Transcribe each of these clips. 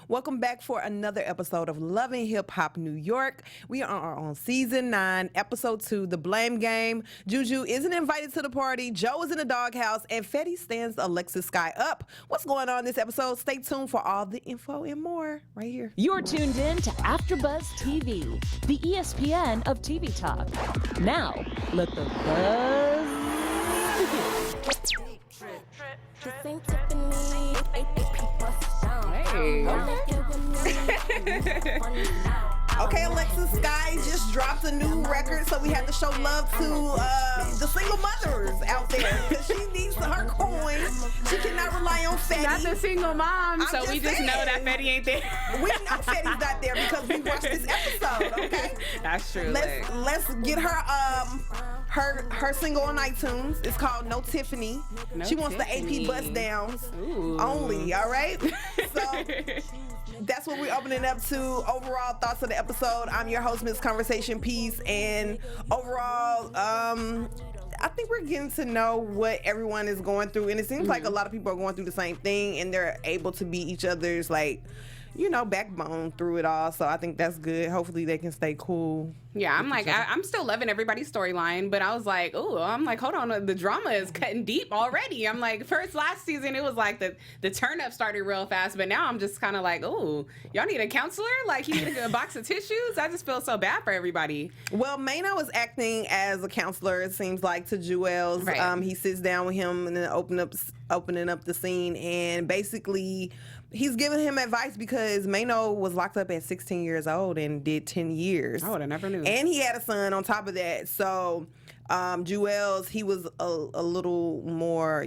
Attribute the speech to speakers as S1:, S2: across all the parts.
S1: Welcome back for another episode of Loving Hip Hop New York. We are on season 9, episode 2, The Blame Game. Juju isn't invited to the party, Joe is in the doghouse, and Fetty stands Alexis Sky up. What's going on in this episode? Stay tuned for all the info and more right here.
S2: You're tuned in to AfterBuzz TV, the ESPN of TV talk. Now, let the buzz begin.
S1: Okay, Alexis Sky just dropped a new record, so we have to show love to the single mothers out there because she needs her coin. She cannot rely on Fetty.
S3: Not the single mom, so we just know that Fetty ain't there.
S1: We know Fetty's not there because we watched this episode. Okay,
S3: that's true.
S1: Let's get her single on iTunes. It's called No Tiffany. She wants the AP bust downs only. All right, so. That's what we're opening up to. Overall thoughts of the episode. I'm your host, Miss Conversation Peace, and overall, I think we're getting to know what everyone is going through, and it seems like a lot of people are going through the same thing, and they're able to be each other's, backbone through it all. So I think that's good. Hopefully they can stay cool.
S3: Yeah, I'm still loving everybody's storyline, but I was like, hold on, the drama is cutting deep already. I'm like, first last season, it was like the turn up started real fast, but now I'm just kind of like, y'all need a counselor? Like, you need a box of tissues? I just feel so bad for everybody.
S1: Well, Maino was acting as a counselor, it seems like, to Juelz.
S3: Right.
S1: He sits down with him and then opening up the scene, and basically he's giving him advice because Maino was locked up at 16 years old and did 10 years.
S3: I would have never knew.
S1: And he had a son on top of that. So Juelz, he was a little more,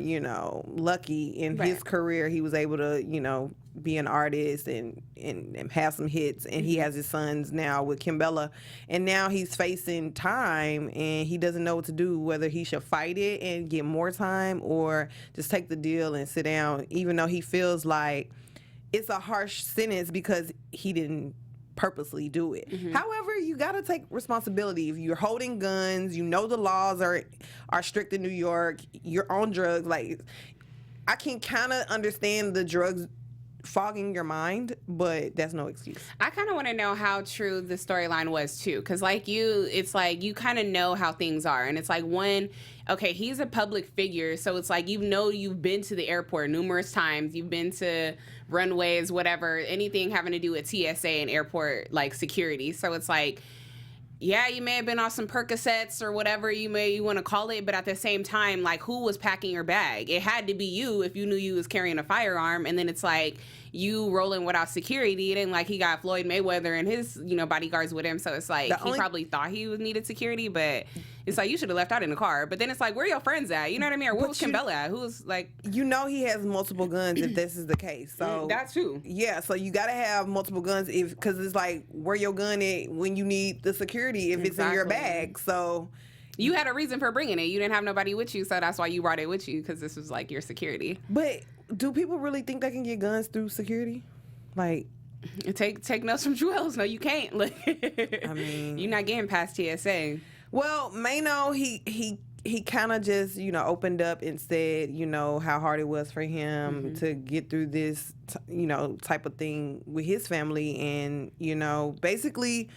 S1: lucky in his career. He was able to, be an artist and have some hits. And he has his sons now with Kimbella. And now he's facing time and he doesn't know what to do, whether he should fight it and get more time or just take the deal and sit down, even though he feels like it's a harsh sentence because he didn't purposely do it. However, you got to take responsibility. If you're holding guns, the laws are strict in New York, you're on drugs. Like, I can kind of understand the drugs fogging your mind, but that's no excuse.
S3: I kind of want to know how true the storyline was too, because it's like you kind of know how things are, and it's like he's a public figure, so it's like you've been to the airport numerous times, you've been to runways, whatever, anything having to do with TSA and airport security, so it's like, yeah, you may have been off some Percocets or whatever you want to call it, but at the same time, who was packing your bag? It had to be you if you knew you was carrying a firearm, and then it's like you rolling without security. It ain't like he got Floyd Mayweather and his bodyguards with him, so it's like he probably thought he needed security, but it's like you should have left out in the car. But then it's like, where are your friends at? You know what I mean? Or where was Kimbella at? Who's like...
S1: he has multiple guns if this is the case. So
S3: that's true.
S1: Yeah, so you got to have multiple guns because it's like, where your gun at when you need the security if it's in your bag. So...
S3: You had a reason for bringing it. You didn't have nobody with you, so that's why you brought it with you, because this was your security.
S1: But do people really think they can get guns through security?
S3: Take notes from Juelz. No, you can't. I mean, you're not getting past TSA.
S1: Well, Maino, he kind of just, opened up and said, how hard it was for him to get through this, type of thing with his family. And, basically,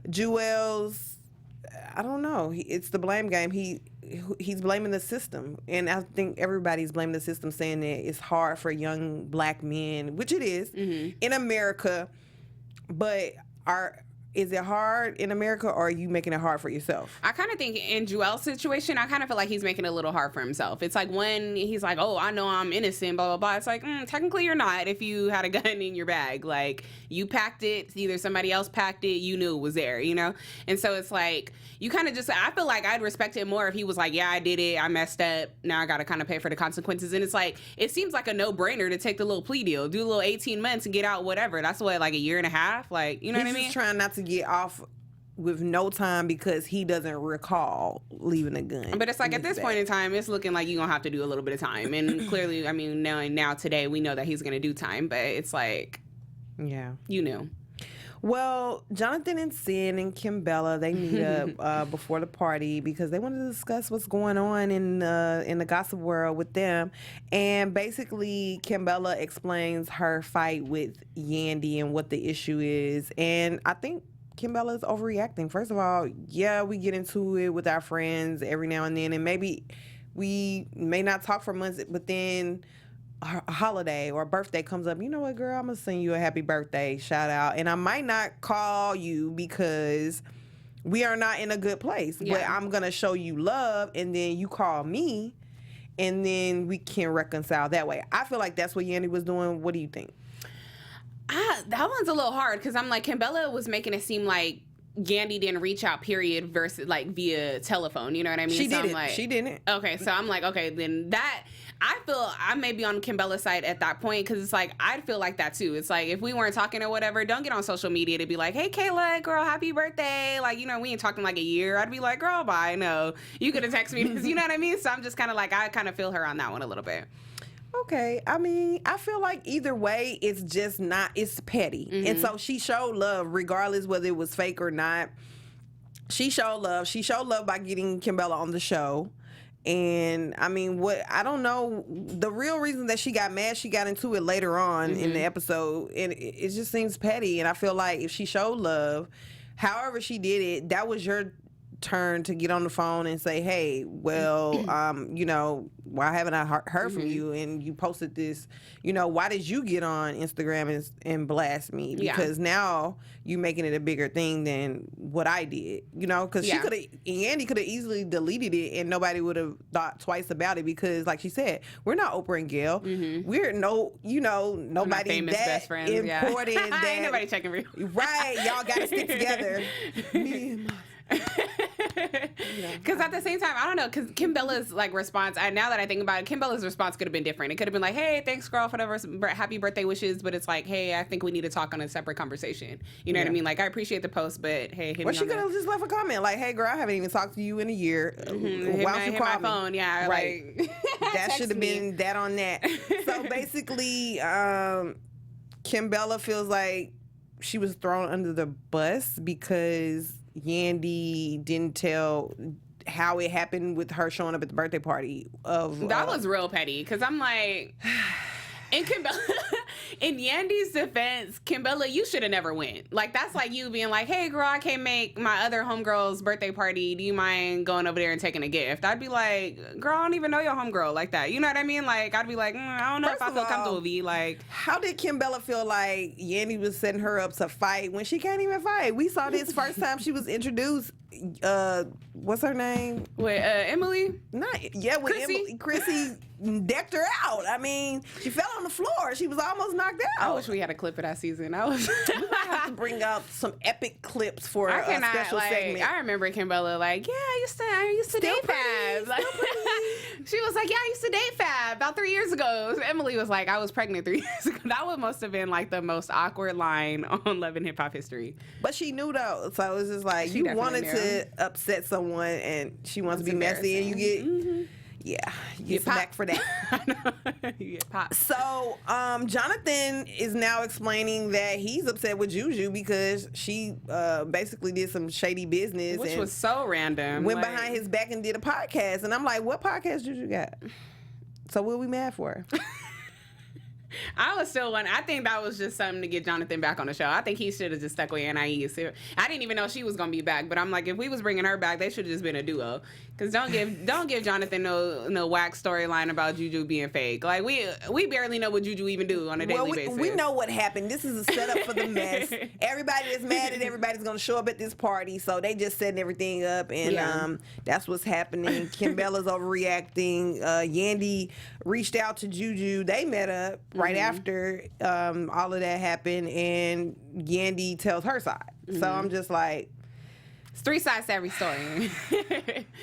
S1: Juelz, I don't know. It's the blame game. He's blaming the system. And I think everybody's blaming the system, saying that it's hard for young black men, which it is, in America. But is it hard in America, or are you making it hard for yourself?
S3: I kind of think in Juelz's situation, I kind of feel like he's making it a little hard for himself. It's like when he's like, I know I'm innocent, blah, blah, blah. It's like, technically you're not if you had a gun in your bag. Like, you packed it, either somebody else packed it, you knew it was there, And so it's like, you kind of I feel like I'd respect it more if he was like, yeah, I did it, I messed up, now I got to kind of pay for the consequences. And it's like, it seems like a no-brainer to take the little plea deal, do a little 18 months and get out, whatever. That's what, a year and a half? You know what I mean?
S1: He's just trying not to get off with no time because he doesn't recall leaving a gun.
S3: But it's like at this point in time, it's looking like you're going to have to do a little bit of time. And clearly, I mean, now today, we know that he's going to do time. But it's like,
S1: yeah,
S3: you knew.
S1: Well, Jonathan and Sin and Kimbella, they meet up before the party because they wanted to discuss what's going on in the gossip world with them. And basically, Kimbella explains her fight with Yandy and what the issue is. And I think Kimbella is overreacting. First of all, yeah, we get into it with our friends every now and then, and maybe we may not talk for months, but then a holiday or a birthday comes up, you know what, girl, I'm gonna sing you a happy birthday shout out, and I might not call you because we are not in a good place, but I'm gonna show you love, and then you call me, and then we can reconcile that way. I feel like that's what Yandy was doing. What do you think?
S3: That one's a little hard because I'm like, Kimbella was making it seem like Yandy didn't reach out, period, versus like via telephone. You know what I mean?
S1: She didn't.
S3: Like,
S1: she didn't.
S3: Okay, so I'm like, okay, then that, I feel I may be on Kimbella's side at that point because it's like, I'd feel like that too. It's like, if we weren't talking or whatever, don't get on social media to be like, hey, Kayla, girl, happy birthday. Like, you know, we ain't talking like a year. I'd be like, girl, bye. No, you could have texted me because, you know what I mean? So I'm just kind of like, I kind of feel her on that one a little bit.
S1: Okay, I mean, I feel like either way, it's just not, it's petty. Mm-hmm. And so she showed love, regardless whether it was fake or not. She showed love. She showed love by getting Kimbella on the show. And I mean, I don't know, the real reason that she got mad, she got into it later on in the episode, and it just seems petty. And I feel like if she showed love, however she did it, that was your turn to get on the phone and say, hey, well, you know, why haven't I heard from you? And you posted this, you know, why did you get on Instagram and blast me? Because now you making it a bigger thing than what I did, you know, because she could have, Yandy could have easily deleted it and nobody would have thought twice about it because, like she said, we're not Oprah and Gail. We're nobody
S3: famous
S1: that
S3: best friends,
S1: important. That,
S3: ain't nobody checking for you.
S1: Right, y'all got to stick together. Me and my
S3: because at the same time, I don't know, because Kimbella's like response, now that I think about it, Kimbella's response could have been different. It could have been like, hey, thanks girl for the happy birthday wishes, but it's like, hey, I think we need to talk on a separate conversation. You know what I mean? Like, I appreciate the post, but hey, hit
S1: me she could have just left a comment like, hey girl, I haven't even talked to you in a year. Why don't you call me?
S3: Phone,
S1: right.
S3: Like,
S1: that should have been that on that. So basically, Kimbella feels like she was thrown under the bus because Yandy didn't tell how it happened with her showing up at the birthday party of
S3: that was real petty because I'm like, in Yandy's defense, Kimbella, you should have never went. Like, that's like you being like, hey girl, I can't make my other homegirl's birthday party, do you mind going over there and taking a gift? I'd be like, girl, I don't even know your homegirl like that, you know what I mean? Like, I'd be like, I don't know if I feel comfortable with you. Like,
S1: how did Kimbella feel like Yandy was setting her up to fight when she can't even fight? We saw this first time she was introduced. What's her name?
S3: With Emily?
S1: With Chrissy. Emily. Chrissy decked her out. I mean, she fell on the floor. She was almost knocked out.
S3: I wish we had a clip of that season. We
S1: might have to bring out some epic clips for a special segment.
S3: I remember Kimbella like, yeah, I used to date Fab. Like, she was like, yeah, I used to date Fab about 3 years ago. So Emily was like, I was pregnant 3 years ago. That must have been like the most awkward line on Love and Hip Hop history.
S1: But she knew though, so it was just like, you wanted to upset someone and she wants to be messy and you get you get back for that.
S3: You get popped.
S1: So Jonathan is now explaining that he's upset with Juju because she basically did some shady business,
S3: which was so random.
S1: Went behind his back and did a podcast, and I'm like, what podcast Juju got? So what are we mad for?
S3: I was still wondering. I think that was just something to get Jonathan back on the show. I think he should have just stuck with Rene'e. I didn't even know she was gonna be back, but I'm like, if we was bringing her back, they should have just been a duo. Because don't give Jonathan no whack storyline about Juju being fake. Like we barely know what Juju even do on a daily basis.
S1: We know what happened. This is a setup for the mess. Everybody is mad at everybody's gonna show up at this party, so they just setting everything up, and that's what's happening. Kimbella's overreacting. Yandy reached out to Juju. They met up right after all of that happened, and Yandy tells her side. So I'm just like,
S3: it's 3 sides to every story,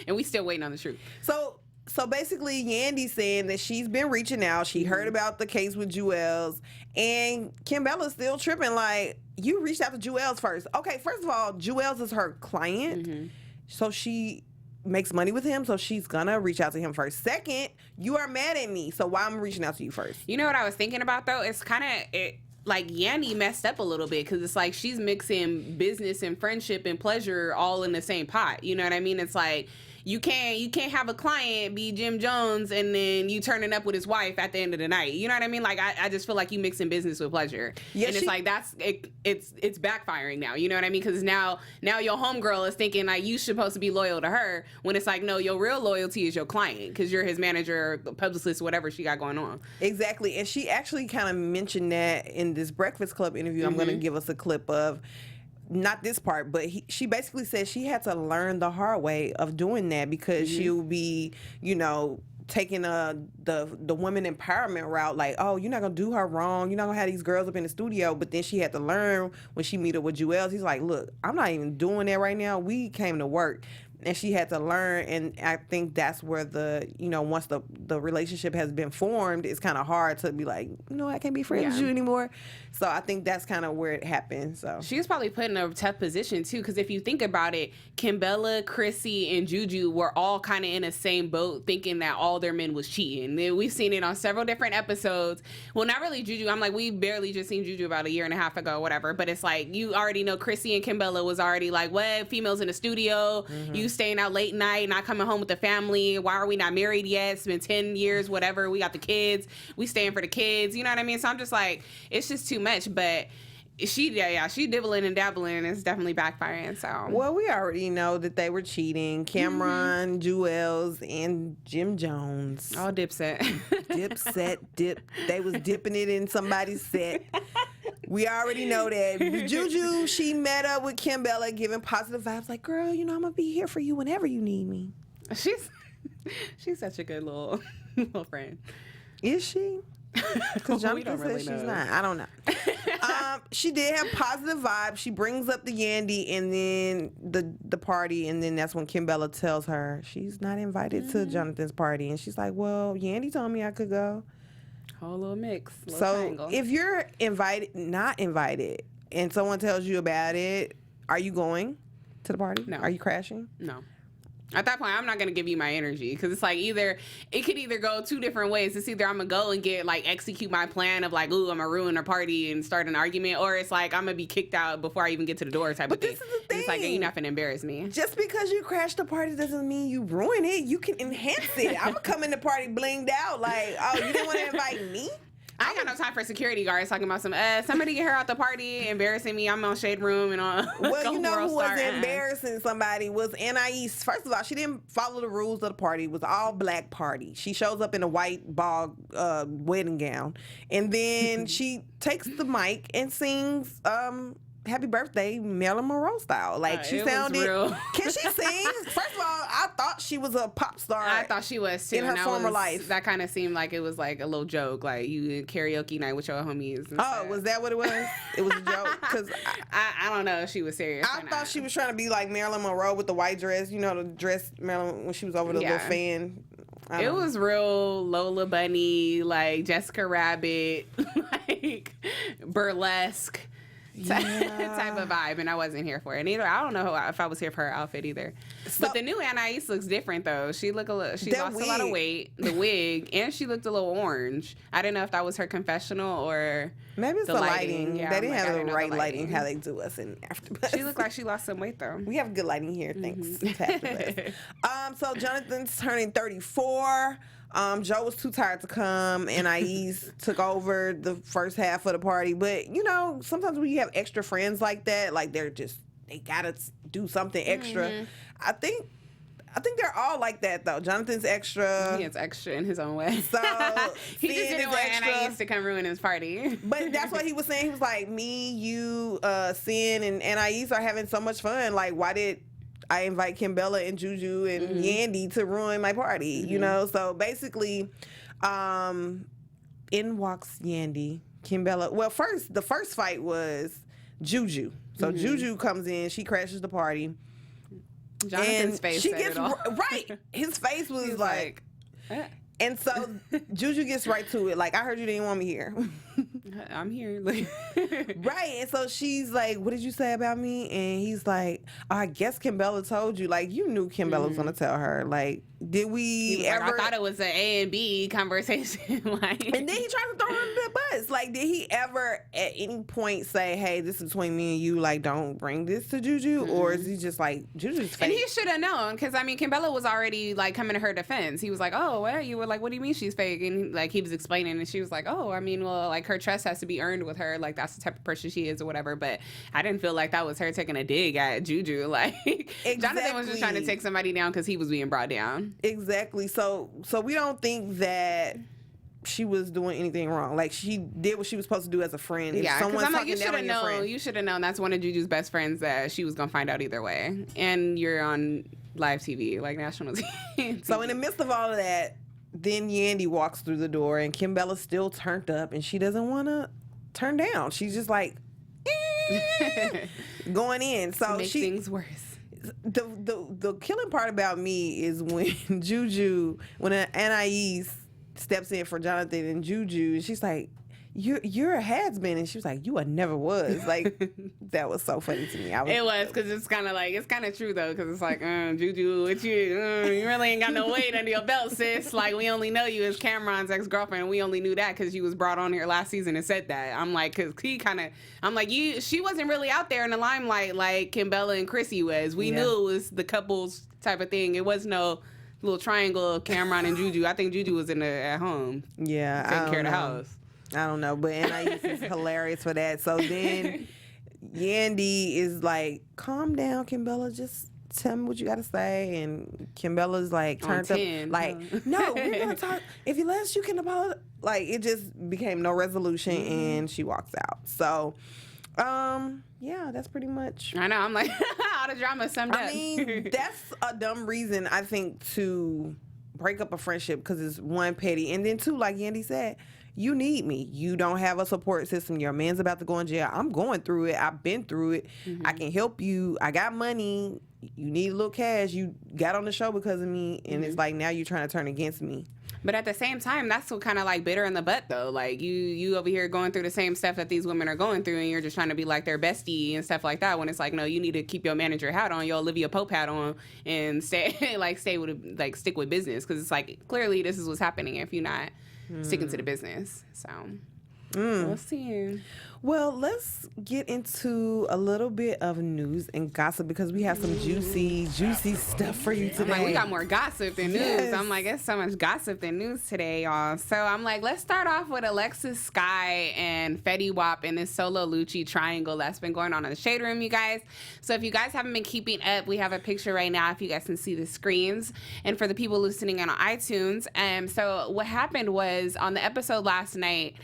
S3: and we still waiting on the truth.
S1: So basically, Yandy's saying that she's been reaching out. She heard about the case with Juelz, and Kimbella's still tripping. Like, you reached out to Juelz first. Okay, first of all, Juelz is her client, so she makes money with him, so she's gonna reach out to him first. Second, you are mad at me, so why am I reaching out to you first?
S3: You know what I was thinking about though? It's kind of like Yandy messed up a little bit because it's like she's mixing business and friendship and pleasure all in the same pot. You know what I mean? It's like you can't have a client be Jim Jones and then you turning up with his wife at the end of the night. You know what I mean? Like I just feel like you mixing business with pleasure. Yeah, and it's like it's backfiring now. You know what I mean? Because now your homegirl is thinking like you supposed to be loyal to her when it's like no, your real loyalty is your client because you're his manager, publicist, whatever she got going on.
S1: Exactly, and she actually kind of mentioned that in this Breakfast Club interview. I'm going to give us a clip of. Not this part, but she basically said she had to learn the hard way of doing that because she'll be, taking the women empowerment route, like, oh, you're not gonna do her wrong, you're not gonna have these girls up in the studio. But then she had to learn when she meet up with Juelz. He's like, look, I'm not even doing that right now. We came to work. And she had to learn, and I think that's where once the relationship has been formed, it's kind of hard to be like, I can't be friends with you anymore. So I think that's kind of where it happened. So
S3: she was probably put in a tough position too, because if you think about it, Kimbella, Chrissy, and Juju were all kind of in the same boat, thinking that all their men was cheating. We've seen it on several different episodes. Well, not really Juju. I'm like, we barely just seen Juju about a year and a half ago, whatever. But it's like you already know Chrissy and Kimbella was already like, what? Females in the studio. You staying out late night, not coming home with the family. Why are we not married yet? It's been 10 years, whatever. We got the kids. We staying for the kids. You know what I mean? So I'm just like, it's just too much. But she dibbling and dabbling, and it's definitely backfiring. So
S1: well, we already know that they were cheating. Cameron, Juelz, and Jim Jones.
S3: All Dipset.
S1: They was dipping it in somebody's set. We already know that. Juju, she met up with Kimbella, giving positive vibes, like, girl, I'm gonna be here for you whenever you need me.
S3: She's such a good little friend.
S1: Is she? Because Jonathan says she's not. I don't know. She did have positive vibes. She brings up the Yandy and then the party, and then that's when Kimbella tells her she's not invited to Jonathan's party, and she's like, well, Yandy told me I could go.
S3: Whole little mix.
S1: Triangle. If you're not invited, and someone tells you about it, are you going to the party?
S3: No.
S1: Are you crashing?
S3: No. At that point, I'm not going to give you my energy because it's like it could either go two different ways. It's either I'm going to go and execute my plan of like, ooh, I'm going to ruin a party and start an argument, or it's like I'm going to be kicked out before I even get to the door type of thing.
S1: But this is the thing.
S3: It's like, you're not going to embarrass me.
S1: Just because you crashed the party doesn't mean you ruin it. You can enhance it. I'm going to come in the party blinged out like, oh, you didn't want to invite me?
S3: I ain't got no time for security guards talking about somebody get her out the party, embarrassing me. I'm on Shade Room and on.
S1: Well, you know who was embarrassing somebody was Rene'e. First of all, she didn't follow the rules of the party. It was an all black party. She shows up in a white ball wedding gown, and then she takes the mic and sings Happy Birthday, Marilyn Monroe style. Like, she sounded. Can she sing? First of all, I thought she was a pop star.
S3: I thought she was too.
S1: In her former life.
S3: That kind of seemed like it was like a little joke, like you karaoke night with your homies.
S1: Oh, was that what it was? It was a joke? Because
S3: I don't know if she was serious.
S1: I thought she was trying to be like Marilyn Monroe with the white dress. You know, the dress Marilyn when she was over the little fan.
S3: It was real Lola Bunny, like Jessica Rabbit, like burlesque. Type of vibe, and I wasn't here for it. And either I don't know if I was here for her outfit either. So, but the new Rene'e looks different though. She lost a lot of weight, the wig, and she looked a little orange. I didn't know if that was her confessional or
S1: maybe it's the lighting.
S3: Yeah,
S1: they didn't have the right lighting how they do us in AfterBuzz.
S3: She looked like she lost some weight though.
S1: We have good lighting here, thanks to AfterBuzz. So Jonathan's turning 34. Joe was too tired to come, and Rene'e took over the first half of the party. But sometimes when you have extra friends like that, like they gotta do something extra. I think they're all like that though. Jonathan's extra.
S3: He is extra in his own way.
S1: So
S3: he just didn't want Rene'e to come ruin his party.
S1: But that's what he was saying. He was like, me, you, Sin, and Rene'e are having so much fun. Like, why did I invite Kimbella and Juju and Yandy to ruin my party, So basically, in walks Yandy. Kimbella. Well, the first fight was Juju. So Juju comes in, she crashes the party.
S3: Jonathan's face said it all.
S1: Right. His face was like And so Juju gets right to it. Like, I heard you didn't want me here.
S3: I'm here. Like,
S1: right. And so she's like, what did you say about me? And he's like, I guess Kimbella told you. Like, you knew Kimbella was going to tell her. Like, did we ever?
S3: Like, I thought it was an A and B conversation. Like,
S1: and then he tried to throw her under the bus. Like, did he ever at any point say, hey, this is between me and you, like, don't bring this to Juju? Or is he just like, Juju's fake?
S3: And he should have known, because I mean, Kimbella was already like coming to her defense. He was like, oh, well, you were like, what do you mean she's fake? And like, he was explaining, and she was like, oh, I mean, well, like, her trust has to be earned with her. Like, that's the type of person she is or whatever. But I didn't feel like that was her taking a dig at Juju. Like,
S1: exactly.
S3: Jonathan was just trying to take somebody down because he was being brought down.
S1: Exactly. So we don't think that she was doing anything wrong. Like, she did what she was supposed to do as a friend. If
S3: yeah, because I'm like,
S1: you
S3: should have known that's one of Juju's best friends that she was gonna find out either way. And you're on live TV, like national TV.
S1: So in the midst of all of that, then Yandy walks through the door, and Kimbella's still turned up, and she doesn't want to turn down. She's just like going in. So
S3: to make things worse.
S1: The killing part about me is when when Anais steps in for Jonathan and Juju, and she's like, you're a has-been, and she was like, you a never was. Like, that was so funny to me.
S3: It was, because it's kind of true though, because it's like, Juju, what you really ain't got no weight under your belt, sis. Like, we only know you as Cameron's ex-girlfriend, and we only knew that because you was brought on here last season and said that. I'm like, because she wasn't really out there in the limelight like Kimbella and Chrissy was. We knew it was the couples type of thing. It was no little triangle of Cameron and Juju. I think Juju was at home.
S1: Yeah,
S3: taking care of the house.
S1: I don't know, but Anais is hilarious for that. So then Yandy is like, calm down, Kimbella, just tell me what you got to say. And Kimbella's like, turned up, like, no, we're going to talk. If you let us, you can apologize. Like, it just became no resolution, and she walks out. So, yeah, that's pretty much.
S3: I know. I'm like, all the drama summed up.
S1: I mean, that's a dumb reason, I think, to break up a friendship, because it's one, petty, and then two, like Yandy said, you need me. You don't have a support system. Your man's about to go in jail. I'm going through it. I've been through it. Mm-hmm. I can help you. I got money. You need a little cash. You got on the show because of me, and it's like, now you're trying to turn against me.
S3: But at the same time, that's what kind of like bitter in the butt, though. Like, you over here going through the same stuff that these women are going through, and you're just trying to be like their bestie and stuff like that. When it's like, no, you need to keep your manager hat on, your Olivia Pope hat on, and stick with business, because it's like, clearly this is what's happening if you're not sticking to the business. So we'll see.
S1: Well, let's get into a little bit of news and gossip, because we have some juicy stuff for you today.
S3: I'm like, we got more gossip than news.
S1: Yes.
S3: I'm like, it's so much gossip than news today, y'all. So I'm like, let's start off with Alexis Sky and Fetty Wap and this Solo Lucci triangle that's been going on in the Shade Room, you guys. So if you guys haven't been keeping up, we have a picture right now if you guys can see the screens. And for the people listening on iTunes, so what happened was on the episode last night,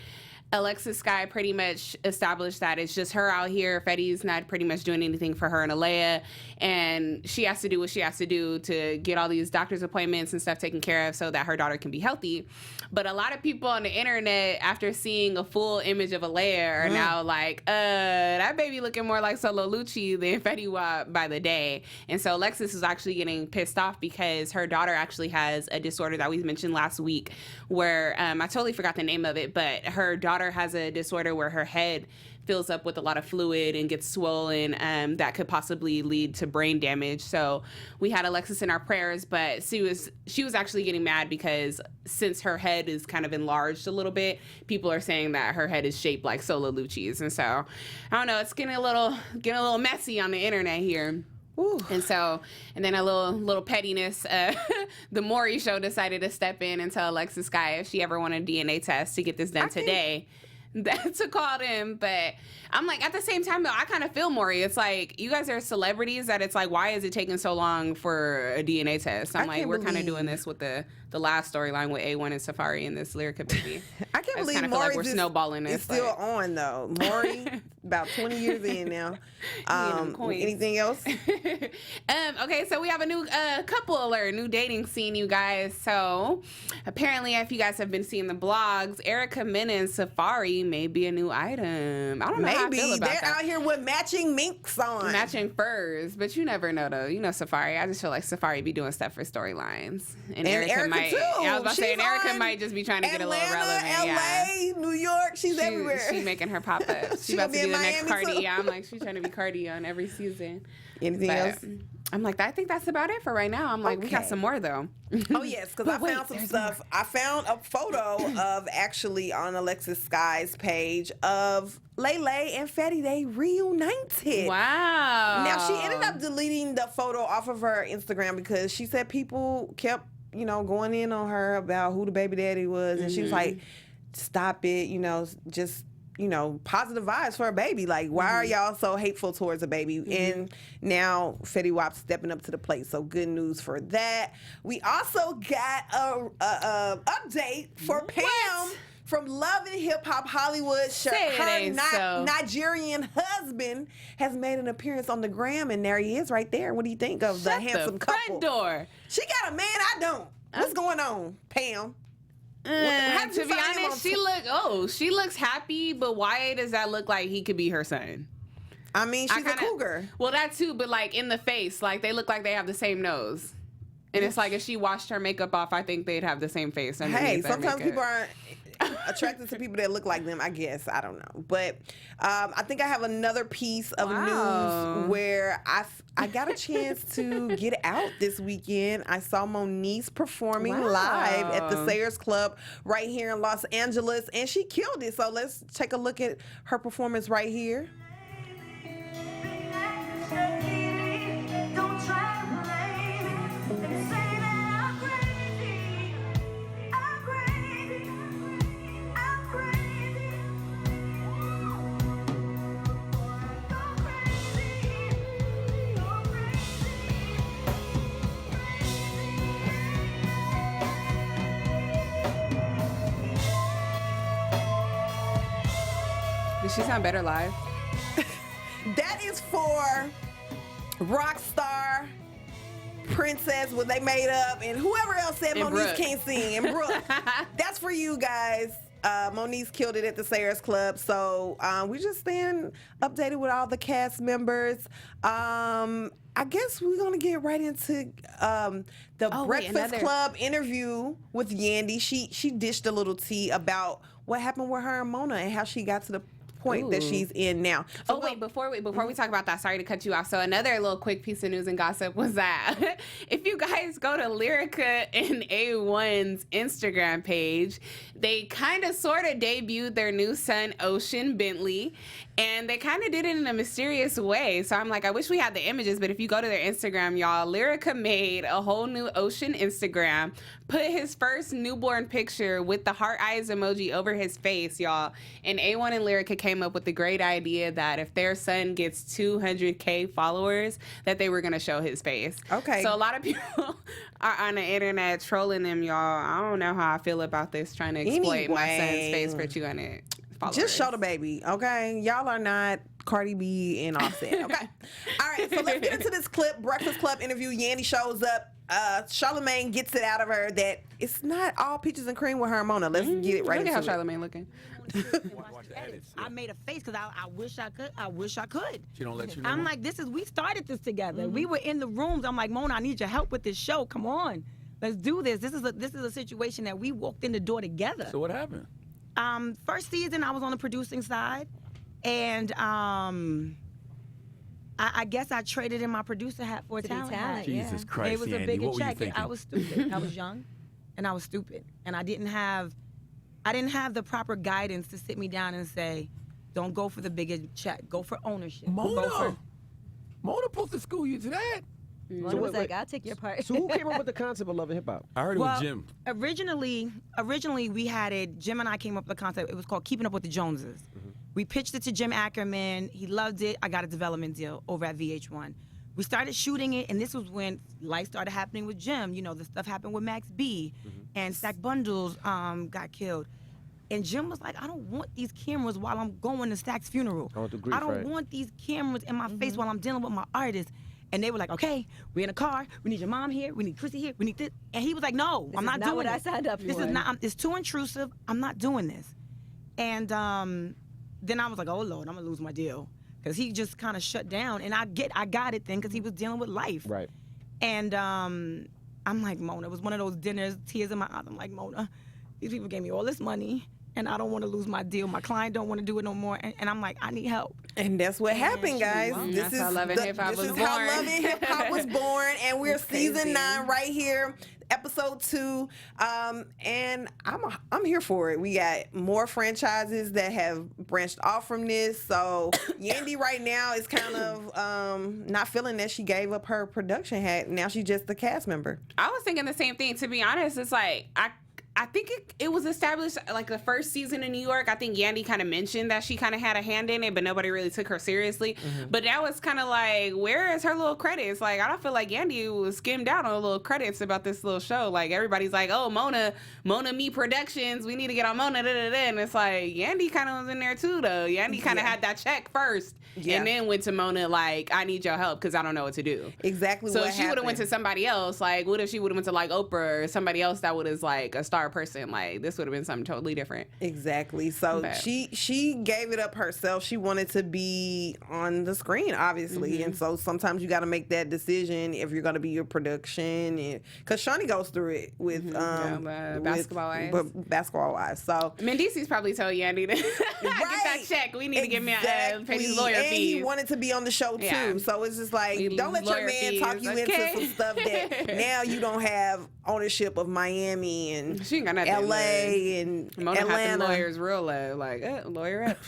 S3: Alexis Sky pretty much established that it's just her out here. Fetty's not pretty much doing anything for her and Alea, and she has to do what she has to do to get all these doctor's appointments and stuff taken care of so that her daughter can be healthy. But a lot of people on the internet, after seeing a full image of Alea, are now like, that baby looking more like Solo Lucci than Fetty Wap by the day. And so Alexis is actually getting pissed off because her daughter actually has a disorder that we mentioned last week where, I totally forgot the name of it, but her daughter has a disorder where her head fills up with a lot of fluid and gets swollen, that could possibly lead to brain damage. So we had Alexis in our prayers, but she was actually getting mad because since her head is kind of enlarged a little bit, people are saying that her head is shaped like Solo Lucci's. And so I don't know, it's getting a little messy on the internet here. Ooh. And then a little pettiness. The Maury show decided to step in and tell Alexis Sky if she ever wanted a DNA test to get this done today, to call them. But I'm like, at the same time though, I kind of feel Maury. It's like, you guys are celebrities that it's like, why is it taking so long for a DNA test? I'm like, we're kind of doing this with the last storyline with A1 and Safari and this Lyrica baby.
S1: I can't believe
S3: Maury like we're snowballing this.
S1: It's still on though. Maury about 20 years in now. Anything else?
S3: Okay, so we have a new couple alert, new dating scene, you guys. So apparently, if you guys have been seeing the blogs, Erica Mena and Safari may be a new item. I don't know how I feel about
S1: they're
S3: that.
S1: out here with matching minks on,
S3: matching furs, but you never know though. You know Safari. I just feel like Safari be doing stuff for storylines, and Erica might.
S1: Too.
S3: I was about to say, and Erica
S1: on
S3: might just be trying to get a little
S1: Atlanta,
S3: relevant.
S1: LA, New York, she's everywhere.
S3: She's making her pop up. She's about to be the next Cardi. Yeah, I'm like, she's trying to be Cardi on every season.
S1: Anything else?
S3: I'm like, I think that's about it for right now. I'm like, we got some more though.
S1: Oh yes, because I found some stuff. More. I found a photo of actually on Alexis Sky's page of Lele and Fetty. They reunited.
S3: Wow.
S1: Now she ended up deleting the photo off of her Instagram because she said people kept, going in on her about who the baby daddy was, and she was like, "Stop it, just." Positive vibes for a baby. Like, why are y'all so hateful towards a baby? And now Fetty Wap's stepping up to the plate. So good news for that. We also got a update for Pam from Love and Hip Hop Hollywood. Her Nigerian husband has made an appearance on the gram, and there he is right there. What do you think of the handsome couple?
S3: Front door.
S1: She got a man. I don't. What's going on, Pam?
S3: To be honest, she looks happy, but why does that look like he could be her son?
S1: I mean, she's a cougar.
S3: Well, that too, but like in the face, like they look like they have the same nose. And it's like if she washed her makeup off, I think they'd have the same face.
S1: Hey, sometimes people aren't attracted to people that look like them, I guess. I don't know. But I think I have another piece of news where I got a chance to get out this weekend. I saw Moniece performing live at the Sayers Club right here in Los Angeles, and she killed it. So let's take a look at her performance right here.
S3: Did she sound better live?
S1: That is for Rockstar, Princess, what they made up, and whoever else said Moniece can't sing, and Brooke. That's for you guys. Moniece killed it at the Sayers Club, so we just staying updated with all the cast members. I guess we're gonna get right into the Breakfast Club interview with Yandy. She dished a little tea about what happened with her and Mona and how she got to the point that she's in now. So
S3: wait, before we talk about that, sorry to cut you off. So another little quick piece of news and gossip was that if you guys go to Lyrica and A1's Instagram page, they kind of sort of debuted their new son, Ocean Bentley, and they kind of did it in a mysterious way. So I'm like, I wish we had the images, but if you go to their Instagram, y'all, Lyrica made a whole new Ocean Instagram, put his first newborn picture with the heart eyes emoji over his face, y'all. And A1 and Lyrica came up with the great idea that if their son gets 200K followers, that they were going to show his face.
S1: Okay.
S3: So a lot of people are on the internet trolling them, y'all. I don't know how I feel about this, trying to exploit my son's face for 200 followers.
S1: Just show the baby, okay? Y'all are not Cardi B and Offset, okay? All right, so let's get into this clip. Breakfast Club interview. Yandy shows up. Charlamagne gets it out of her that it's not all peaches and cream with her and Mona. Let's get it right into it.
S3: Look at how Charlamagne looking.
S4: I made a face because I wish I could. I wish I could.
S5: She don't let you know.
S4: I'm like, we started this together. We were in the rooms. I'm like, Mona, I need your help with this show. Come on, let's do this. This is a situation that we walked in the door together.
S5: So what happened?
S4: First season, I was on the producing side, and I guess I traded in my producer hat for a talent.
S5: Jesus Christ,
S4: it was
S5: Yandy,
S4: a bigger
S5: what were you
S4: check.
S5: thinking?
S4: I was stupid. I was young, and I was stupid, and I didn't have the proper guidance to sit me down and say, don't go for the bigger check. Go for ownership.
S5: Mona supposed to school you to that.
S6: Mona was like, I'll take your part.
S7: So who came up with the concept of Love and Hip Hop?
S5: I heard it was Jim.
S4: Originally we had it. Jim and I came up with the concept. It was called Keeping Up with the Joneses. We pitched it to Jim Ackerman. He loved it. I got a development deal over at VH1. We started shooting it, and this was when life started happening with Jim. You know, the stuff happened with Max B, and Stack Bundles got killed. And Jim was like, I don't want these cameras while I'm going to Stack's funeral.
S7: I want the grief,
S4: I don't
S7: right.
S4: want these cameras in my face while I'm dealing with my artist. And they were like, okay, we're in a car. We need your mom here. We need Chrissy here. We need this. And he was like, no, I'm not doing
S6: what
S4: this.
S6: I signed up for.
S4: This is not, it's too intrusive. I'm not doing this. And then I was like, oh, Lord, I'm going to lose my deal. Because he just kind of shut down. And I got it then because he was dealing with life.
S7: Right.
S4: And I'm like, Mona, it was one of those dinners, tears in my eyes. I'm like, Mona, these people gave me all this money. And I don't want to lose my deal. My client don't want to do it no more. And I'm like, I need help.
S1: And that's what happened, guys.
S3: This is how Love and Hip Hop was born.
S1: How Love and Hip Hop was born, and we're season 9 right here, episode 2. And I'm here for it. We got more franchises that have branched off from this. So Yandy right now is kind of not feeling that she gave up her production hat. Now she's just the cast member.
S3: I was thinking the same thing. To be honest, it's like I think it was established like the first season in New York. I think Yandy kind of mentioned that she kind of had a hand in it, but nobody really took her seriously. But now it's kind of like, where is her little credits? Like, I don't feel like Yandy was skimmed out on the little credits about this little show. Like, everybody's like, oh, Mona Me Productions, we need to get on Mona, and it's like, Yandy kind of was in there too, though. Yandy kind of had that check first, and then went to Mona like, I need your help because I don't know what to do.
S1: Exactly.
S3: So
S1: what
S3: if she would have went
S1: happened.
S3: to somebody else, like, what if she would have went to like Oprah or somebody else that was like a star person? Like, this would have been something totally different.
S1: Exactly. So
S3: But
S1: she gave it up herself. She wanted to be on the screen, obviously, and so sometimes you got to make that decision if you're going to be your production, because Shawnee goes through it with
S3: Basketball Wives.
S1: Basketball Wives. So
S3: Mendici's probably told Yandy to get that check. We need to give me pay these lawyer
S1: and
S3: fees.
S1: he wanted to be on the show too.
S3: Yeah.
S1: So it's just like, don't let your
S3: Lawyer
S1: man
S3: fees,
S1: talk you
S3: okay?
S1: into some stuff that now you don't have ownership of Miami and
S3: She ain't got nothing.
S1: LA and
S3: Mona had
S1: Atlanta.
S3: them lawyers real low, like lawyer up.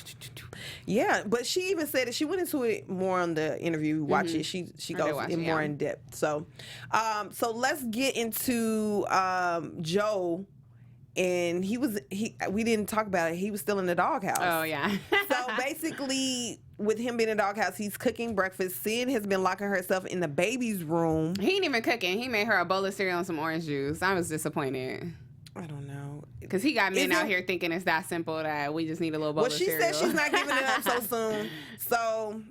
S1: Yeah, but she even said that she went into it more on the interview. Watch it. She goes in more in depth. So, so let's get into Joe. And we didn't talk about it. He was still in the doghouse.
S3: Oh yeah.
S1: So basically, with him being in the doghouse, he's cooking breakfast. Sin has been locking herself in the baby's room.
S3: He ain't even cooking. He made her a bowl of cereal and some orange juice. I was disappointed.
S1: I don't know.
S3: Because he got men out here thinking it's that simple that we just need a little bowl of cereal.
S1: Well, she said she's not giving it up so soon. So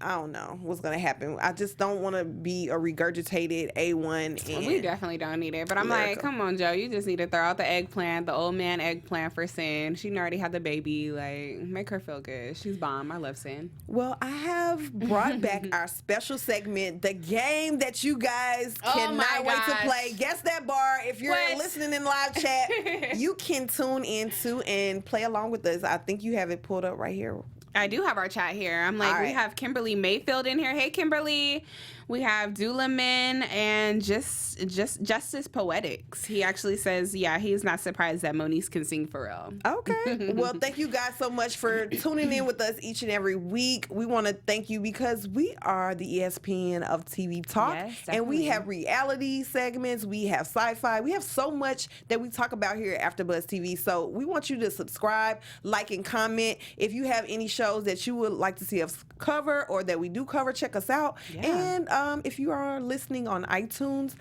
S1: I don't know what's going to happen. I just don't want to be a regurgitated A1. And
S3: we definitely don't need it. But I'm like, come on, Joe. You just need to throw out the eggplant, the old man eggplant for Sin. She already had the baby. Like, make her feel good. She's bomb. I love Sin.
S1: Well, I have brought back our special segment, the game that you guys cannot wait to play. Guess That Bar. If you're listening in live chat, you can tune into and play along with us. I think you have it pulled up right here.
S3: I do have our chat here. I'm like, we have Kimberly Mayfield in here. Hey, Kimberly. We have Doulaman and Justice Poetics. He actually says, he's not surprised that Moniece can sing for real.
S1: Okay. Well, thank you guys so much for tuning in with us each and every week. We want to thank you because we are the ESPN of TV Talk.
S3: Yes,
S1: and we have reality segments. We have sci-fi. We have so much that we talk about here at AfterBuzz TV. So we want you to subscribe, like, and comment. If you have any shows that you would like to see us cover or that we do cover, check us out. And if you are listening on iTunes,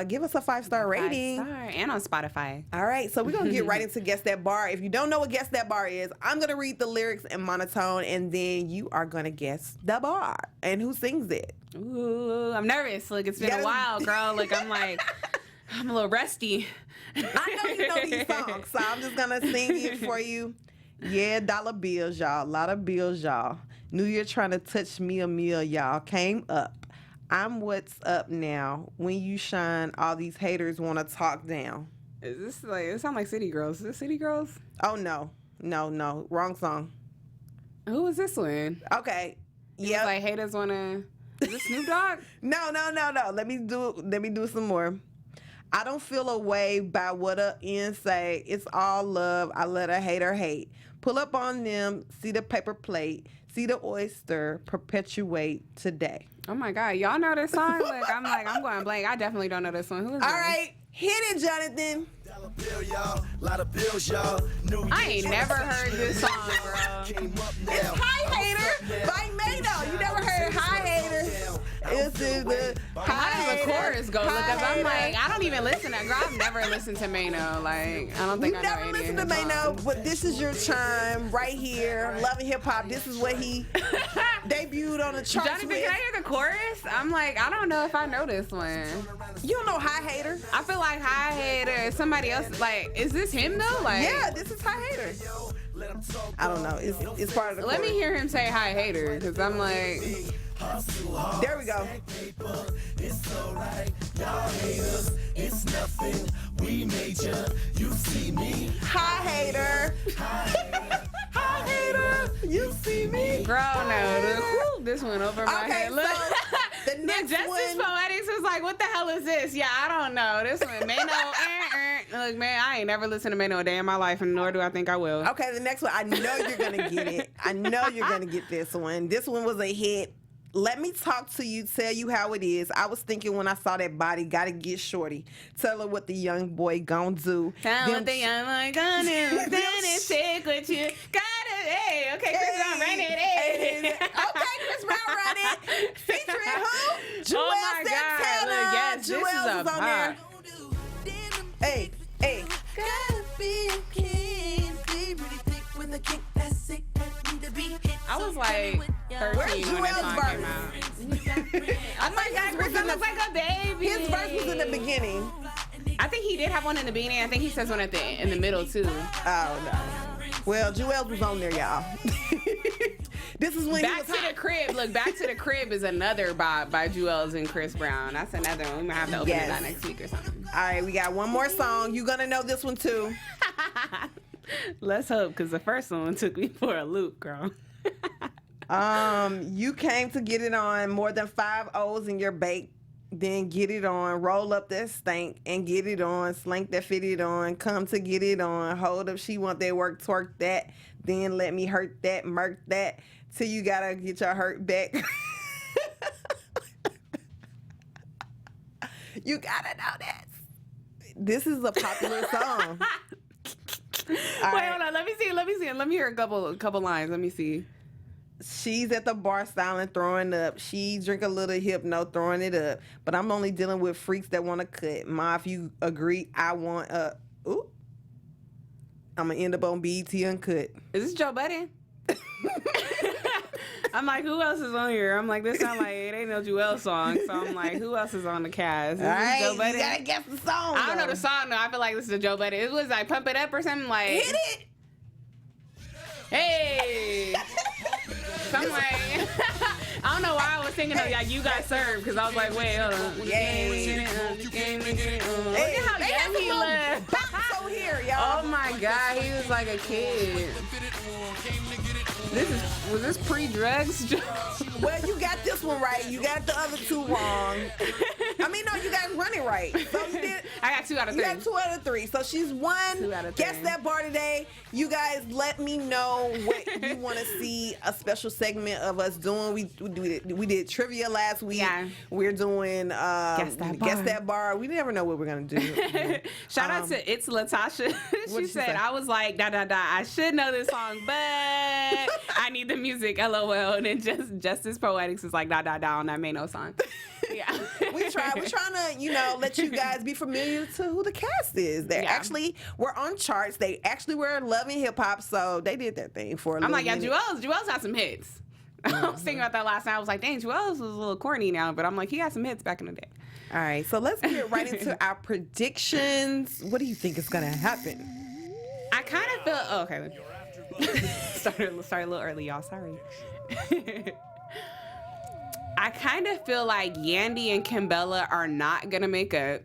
S1: give us a 5-star rating.
S3: 5-star. And on Spotify.
S1: All right, so we're going to get right into Guess That Bar. If you don't know what Guess That Bar is, I'm going to read the lyrics in monotone, and then you are going to guess the bar and who sings it.
S3: Ooh, I'm nervous. Like, it's been a while, girl. Like, I'm a little rusty.
S1: I know you know these songs, so I'm just going to sing it for you. Yeah, dollar bills, y'all. A lot of bills, y'all. Knew you're trying to touch me a meal, y'all. Came up. I'm what's up now. When you shine, all these haters want to talk down.
S3: Is this like, it sounds like City Girls. Is this City Girls?
S1: Oh, no. No. Wrong song.
S3: Who is this one?
S1: Okay.
S3: Yeah. Like haters want to, is this Snoop Dogg?
S1: No. Let me do some more. I don't feel a way by what a end say. It's all love. I let a hater hate. Pull up on them. See the paper plate. See the oyster. Perpetuate today.
S3: Oh my God, y'all know this song? Like, I'm going blank. I definitely don't know this one. Who is this?
S1: All right, hit it, Jonathan.
S3: I ain't never heard this song, bro.
S1: It's Hi Hater by Mado. You never heard Hi Hater? It's the
S3: How does the chorus chorus go. Because I'm like, I don't even listen to girl. I've never listened to Mano. Like, I don't think I know
S1: never
S3: any
S1: listened
S3: of
S1: to
S3: his
S1: Mano,
S3: songs.
S1: but this is your time right here. Loving hip hop. This is what he debuted on the charts
S3: Jonathan,
S1: with.
S3: can I hear the chorus? I'm like, I don't know if I know this one.
S1: You don't know High Hater?
S3: I feel like High Hater is somebody else. Like, is this him though? Like,
S1: Yeah, this is High Hater. I don't know. It's part of the
S3: let me
S1: chorus.
S3: hear him say High Hater, because I'm like,
S1: There we go. High Hater. High Hater. You see me.
S3: girl, no, this went over my
S1: Okay,
S3: head. Look.
S1: so the next
S3: Justice
S1: one.
S3: Poetics was like, what the hell is this? Yeah, I don't know. This one, Mano. Look, man, I ain't never listened to Mano a day in my life, and nor do I think I will.
S1: Okay, the next one. I know you're gonna get it. I know you're gonna get this one. This one was a hit. Let me talk to you, tell you how it is. I was thinking when I saw that body, gotta get shorty. Tell her what the young boy gon' do.
S3: Tell
S1: Them
S3: what the young boy gonna do. Then it's take what you gotta. Hey, okay, Chris Brown ran it. Hey.
S1: Okay, Chris Brown run it. Featuring who? Juelz
S3: Oh my God,
S1: Santana.
S3: look, yes, this is
S1: Juelz
S3: a
S1: was on there. Hey, hey.
S3: I was like 13
S1: Where's
S3: when
S1: Juelz
S3: that song
S1: verse?
S3: came out.
S1: Oh my God,
S3: Chris Brown looks like a baby.
S1: His verse was in the beginning.
S3: I think he did have one in the beginning. I think he says one in the middle too.
S1: Oh no. Well, Juelz was on there, y'all. This is when
S3: Back
S1: he was
S3: to the Crib. Look, Back to the Crib is another by Juelz and Chris Brown. That's another one. We might have to open
S1: Yes.
S3: it out next week or something.
S1: All right, we got one more song. You gonna know this one too.
S3: Let's hope, because the first one took me for a loop, girl.
S1: You came to get it on. More than 5 O's in your bake. Then get it on. Roll up that stank and get it on. Slank that fit it on. Come to get it on. Hold up, she want that work, twerk that. Then let me hurt that, murk that. Till you gotta get your hurt back. You gotta know that. This is a popular song.
S3: Wait, hold on. Let me see. Let me hear a couple lines. Let me see.
S1: She's at the bar styling, throwing up. She drink a little hypno, throwing it up. But I'm only dealing with freaks that want to cut. Ma, if you agree, I want ooh. I'm going to end up on BET Uncut.
S3: Is this Joe Budden? I'm like, who else is on here? I'm like, this sound like it ain't no Juelz song. So I'm like, who else is on the cast? Is
S1: All right,
S3: this Joe Budden?
S1: you got to guess the song.
S3: I don't know
S1: though.
S3: the song though. I feel like this is a Joe Budden. It was like Pump It Up or something like.
S1: Hit it.
S3: Hey. So I'm like, I don't know why I was thinking of like You Got Served, because I was like, wait, hold on.
S1: Yay.
S3: Look at how
S1: They had
S3: young he
S1: some little
S3: looked.
S1: bops over here, y'all.
S3: Oh my God, he was like a kid. Was this pre-drugs?
S1: Well, you got this one right. You got the other two wrong. I mean, no, you got run it right. So you did.
S3: I got 2 out of
S1: You
S3: 3.
S1: got 2 out of 3. So she's 1.
S3: 2 out of
S1: Guess
S3: 3.
S1: that bar today. You guys let me know what you want to see a special segment of us doing. We did trivia last week.
S3: Yeah.
S1: We're doing
S3: Guess That Bar.
S1: We never know what we're going to do.
S3: Shout out to It's Latasha.
S1: What'd
S3: She
S1: she
S3: said,
S1: say?
S3: I was like, I should know this song, but I need the music, LOL. And then Justice Poetics is like, on that Mano song. Yeah.
S1: We're trying to, let you guys be familiar to who the cast is. They actually were on charts. They actually were loving hip hop, so they did their thing for a
S3: I'm
S1: little
S3: like, yeah,
S1: minute.
S3: Juelz had some hits. I was thinking about that last night. I was like, dang, Juelz was a little corny now, but I'm like, he had some hits back in the day.
S1: All right, so let's get right into our predictions. What do you think is going to happen?
S3: I kind of feel, okay. Started a little early, y'all. Sorry. I kind of feel like Yandy and Kimbella are not gonna make up.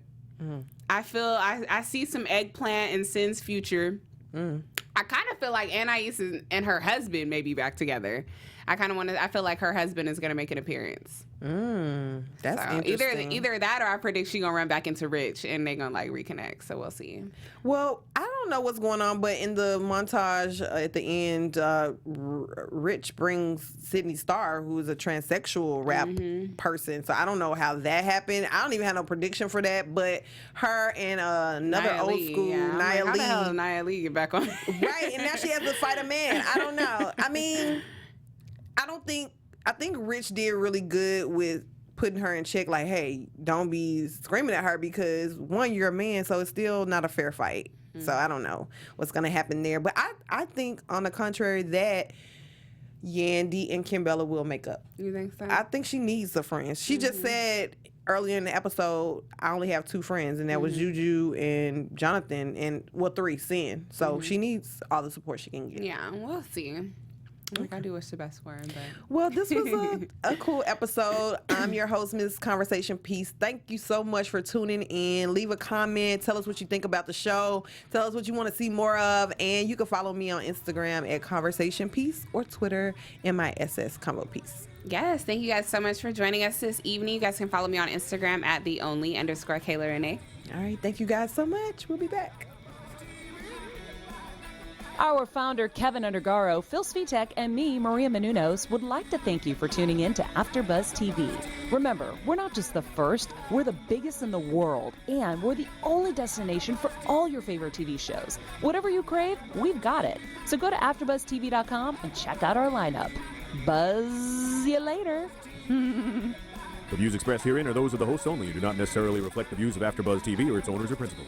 S3: I feel I see some eggplant in Sin's future. I kind of feel like Anais and her husband may be back together. I feel like her husband is gonna make an appearance.
S1: That's
S3: So
S1: interesting.
S3: either that, or I predict she gonna run back into Rich and they gonna like reconnect. So we'll see.
S1: Well, I don't know what's going on, but in the montage at the end, Rich brings Sydney Starr, who is a transsexual rap person. So I don't know how that happened. I don't even have no prediction for that. But her and another
S3: Nia
S1: old
S3: Lee,
S1: school
S3: yeah. I'm
S1: Nia
S3: like, how
S1: Lee,
S3: the hell did Nia Lee get back on?
S1: right? And now she has to fight a man. I don't know. I mean, I think Rich did really good with putting her in check, like, hey, don't be screaming at her because, one, you're a man, so it's still not a fair fight. So I don't know what's going to happen there. But I think, on the contrary, that Yandy and Kimbella will make up.
S3: You think so?
S1: I think she needs a friend. She just said earlier in the episode, I only have 2 friends, and that was Juju and Jonathan, and, well, 3, Sin. So she needs all the support she can get.
S3: Yeah, we'll see. Like, I do wish the best for her, but...
S1: Well, this was a cool episode. I'm your host, Ms. Conversation Piece. Thank you so much for tuning in. Leave a comment. Tell us what you think about the show. Tell us what you want to see more of. And you can follow me on Instagram at Conversation Piece or Twitter MISS Combo Piece.
S3: Yes, thank you guys so much for joining us this evening. You guys can follow me on Instagram at @theonly_Kayla Rene'e.
S1: All right. Thank you guys so much. We'll be back.
S2: Our founder, Kevin Undergaro, Phil Svitek, and me, Maria Menounos, would like to thank you for tuning in to AfterBuzz TV. Remember, we're not just the first, we're the biggest in the world, and we're the only destination for all your favorite TV shows. Whatever you crave, we've got it. So go to AfterBuzzTV.com and check out our lineup. Buzz you later.
S8: The views expressed herein are those of the hosts only and do not necessarily reflect the views of AfterBuzz TV or its owners or principals.